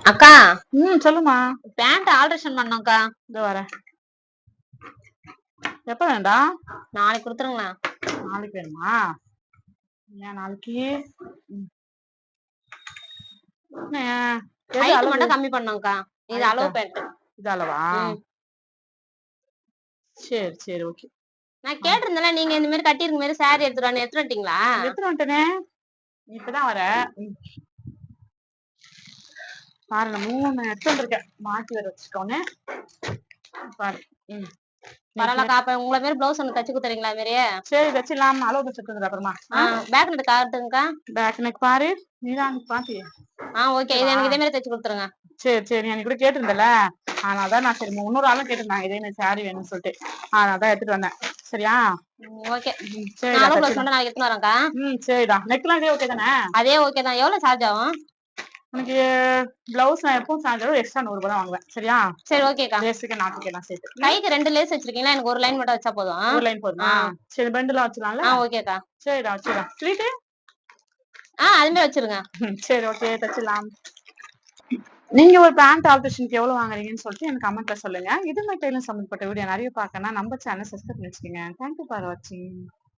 அக்கா சொல்லுமா. Pant alteration பண்ணோம்க்கா. இதோ வரேன். எப்ப வேண்டாம்? நாளைக்கு கொடுத்துருங்களா? நாளைக்கு வேணுமா? ஏன் நாளைக்கு? ஹைட் மட்டும் கம்மி பண்ணோம்க்கா. இது அளவு பேண்ட். இது அளவா? சரி சரி ஓகே. நான் கேட்டிருந்தேன்ல, நீங்க இந்த மாதிரி கட்டிருக்க மாதிரி சாரி எடுத்துட்டு வந்துட்டீங்களா? எடுத்துட்டு வந்துட்டேனே. இப்பதான் வர பாருங்க, 3 எடுத்து வந்திருக்கேன். மாத்தி வர வச்சுக்கோன்னு பாரு. பரவாயில்லக்கா. அப்ப உங்களை மாதிரி பிளவுஸ் ஒண்ணு தச்சு கொடுத்துறீங்களா? மாதிரியே சரி வச்சிடலாம். அளவு தச்சுட்டு அப்புறமா பேக் நெக் காட்டுங்கக்கா. பேக் நெக் பாரு. நீதான் பாத்தியா? ஓகே. இது எனக்கு இதே மாதிரி தச்சு கொடுத்துருங்க. சரி சரி. நீ கூட கேட்டிருந்தல, அதனாலதான் நான் சரி இன்னொரு ஆளும் கேட்டிருந்தாங்க இதே மாதிரி சாரி வேணும்னு சொல்லிட்டு, அதனாலதான் எடுத்துட்டு வந்தேன். சரியா? ஓகே. சரி அளவு பிளவுஸ் மட்டும் நாளைக்கு எடுத்துட்டு வரேன்க்கா. சரிடா. நெக்லாம் இதே ஓகே தானே? அதே ஓகே தான். எவ்வளவு சார்ஜ் ஆகும்? உனக்கு பிளவுஸ் நான் எப்பவும் சார்ஜ் எக்ஸ்ட்ரா 100 ரூபாய் தான் வாங்குவேன். சரியா? சரி ஓகேக்கா. லேஸுக்கு நாட்டுக்கெல்லாம் சேர்த்து. கைக்கு 2 லேஸ் வச்சிருக்கீங்களா? எனக்கு ஒரு லைன் மட்டும் வச்சா போதும். ஒரு லைன் போதுமா? சரி பெண்டெல்லாம் வச்சிடலாம்ல? ஓகேக்கா. சரிடா வச்சிடா. ஸ்லீட்டு அதுமே வச்சிருங்க. சரி ஓகே தச்சிடலாம். நீங்க ஒரு பேண்ட் ஆல்ட்ரேஷனுக்கு எவ்வளவு வாங்குறீங்கன்னு சொல்லிட்டு எனக்கு கமெண்ட்ல சொல்லுங்க. இது மாதிரி டெய்லரிங் சம்பந்தப்பட்ட வீடியோ நிறைய பார்க்கணும்னா நம்ம சேனல் சப்ஸ்கிரைப் பண்ணி வச்சுக்கோங்க. தேங்க்யூ ஃபார் வாட்சிங்.